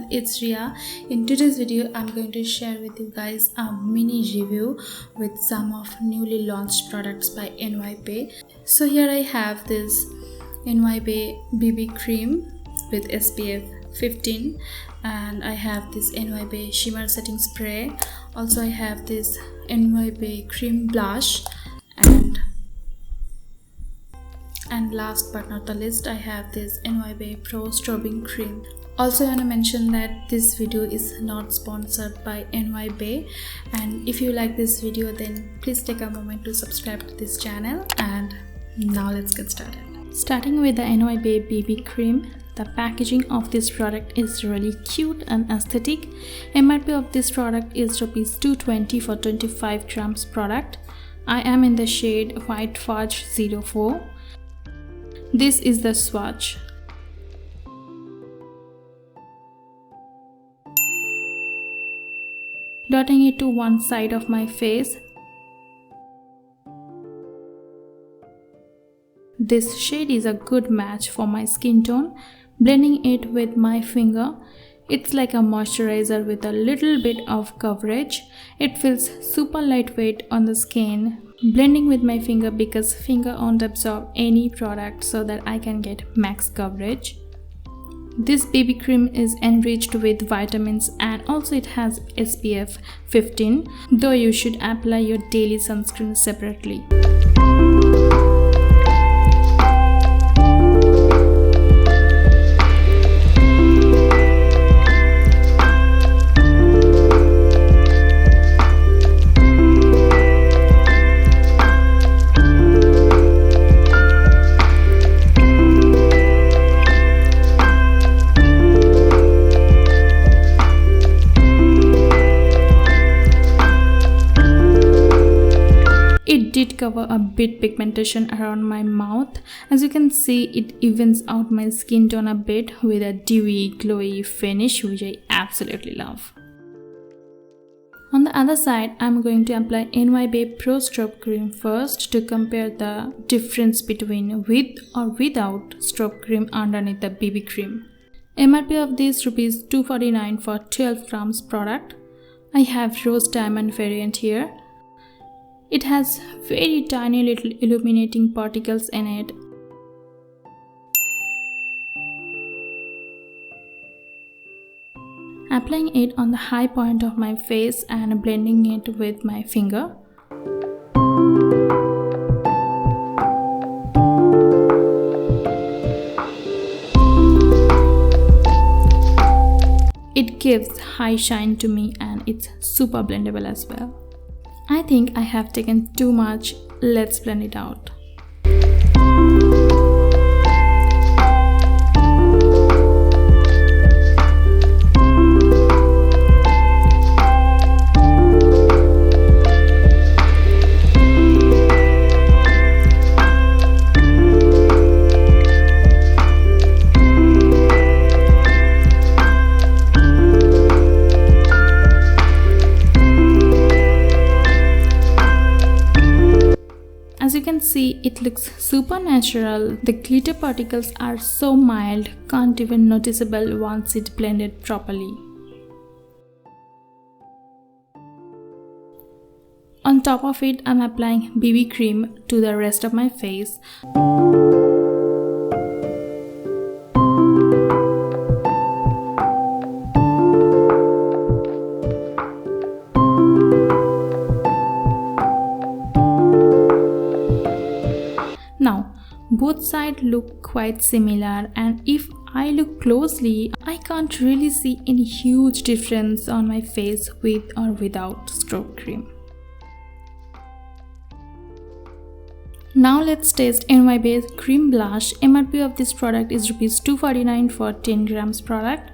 channel, it's Ria. In today's video I'm going to share with you guys a mini review with some of newly launched products by NYBay. So here I have this NYBay BB cream with SPF 15 and I have this NYBay shimmer setting spray. Also I have this NYBay cream blush and last but not the least, I have this NYBay Pro Strobing Cream. Also, I want to mention that this video is not sponsored by NYBay, and if you like this video, then please take a moment to subscribe to this channel. And now let's get started. Starting with the NYBay BB Cream, the packaging of this product is really cute and aesthetic. MRP of this product is Rs 220 for 25 grams product. I am in the shade White Fudge 04. This is the swatch. Dotting it to one side of my face. This shade is a good match for my skin tone. Blending it with my finger. It's like a moisturizer with a little bit of coverage. It feels super lightweight on the skin. Blending with my finger because finger won't absorb any product so that I can get max coverage. This BB cream is enriched with vitamins and also it has SPF 15, though you should apply your daily sunscreen separately. It did cover a bit pigmentation around my mouth. As you can see, it evens out my skin tone a bit with a dewy, glowy finish, which I absolutely love. On the other side, I'm going to apply NYBay Pro Strobe Cream first to compare the difference between with or without strobe cream underneath the BB cream. MRP of this Rs 249 for 12 grams product. I have rose diamond variant here. It has very tiny little illuminating particles in it. Applying it on the high point of my face and blending it with my finger. It gives high shine to me and it's super blendable as well. I think I have taken too much. Let's blend it out. As you can see, it looks super natural. The glitter particles are so mild, can't even noticeable once it's blended properly. On top of it, I'm applying BB cream to the rest of my face. Now, both sides look quite similar, and if I look closely, I can't really see any huge difference on my face with or without strobe cream. Now let's test NYBay's cream blush. MRP of this product is Rs 249 for 10 grams product.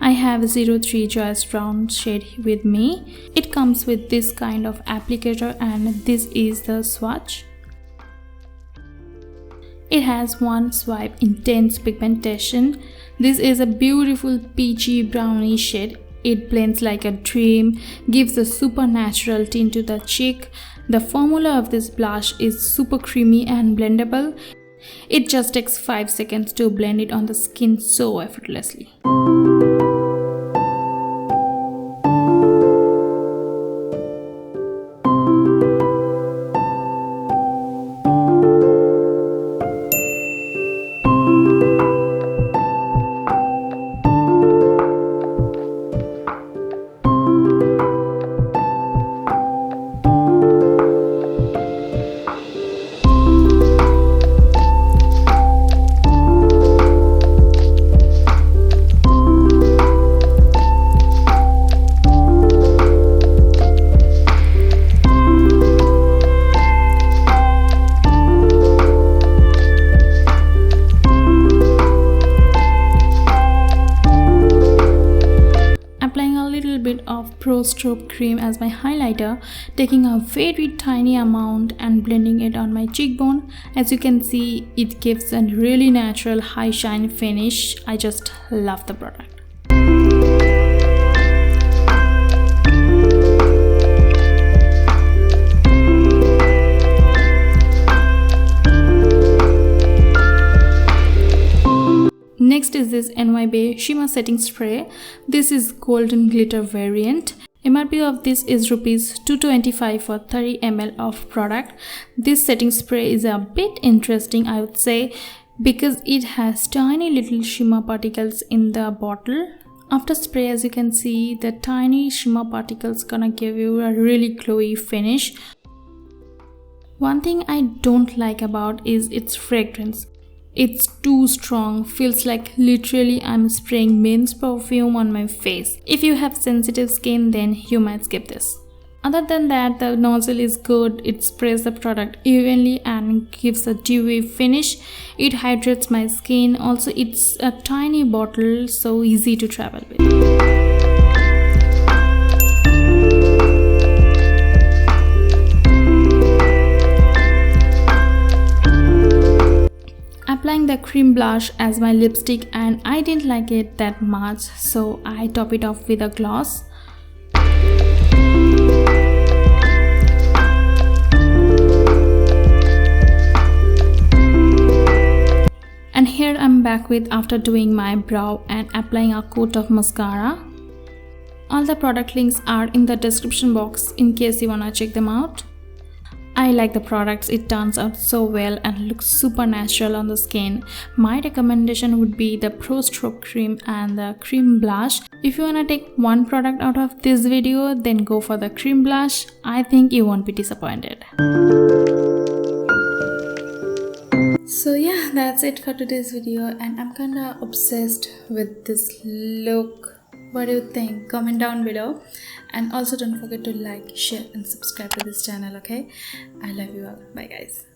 I have 03 Joyous Brown shade with me. It comes with this kind of applicator and this is the swatch. It has one swipe intense pigmentation. This is a beautiful peachy brownie shade. It blends like a dream, gives a supernatural tint to the cheek. The formula of this blush is super creamy and blendable. It just takes 5 seconds to blend it on the skin so effortlessly. bit of Pro Strobe cream as my highlighter, taking a very tiny amount and blending it on my cheekbone. As you can see, it gives a really natural high shine finish. I just love the product. Next is this NYB Shimmer Setting Spray. This is Golden Glitter variant. MRP of this is rupees 225 for 30 ml of product. This setting spray is a bit interesting, I would say, because it has tiny little shimmer particles in the bottle. After spray, as you can see, the tiny shimmer particles gonna give you a really glowy finish. One thing I don't like about is its fragrance. It's too strong, feels like literally I'm spraying men's perfume on my face. If you have sensitive skin, then you might skip this. Other than that, the nozzle is good. It sprays the product evenly and gives a dewy finish. It hydrates my skin. Also, it's a tiny bottle, so easy to travel with. Applying the cream blush as my lipstick, and I didn't like it that much, so I top it off with a gloss. And here I'm back with after doing my brow and applying a coat of mascara. All the product links are in the description box in case you wanna check them out. I like the products, it turns out so well and looks super natural on the skin. My recommendation would be the Pro Strobe cream and the cream blush. If you wanna take one product out of this video, then go for the cream blush. I think you won't be disappointed. So yeah, that's it for today's video, and I'm kinda obsessed with this look. What do you think? Comment down below, and also don't forget to like, share and subscribe to this channel, okay? I love you all. Bye guys.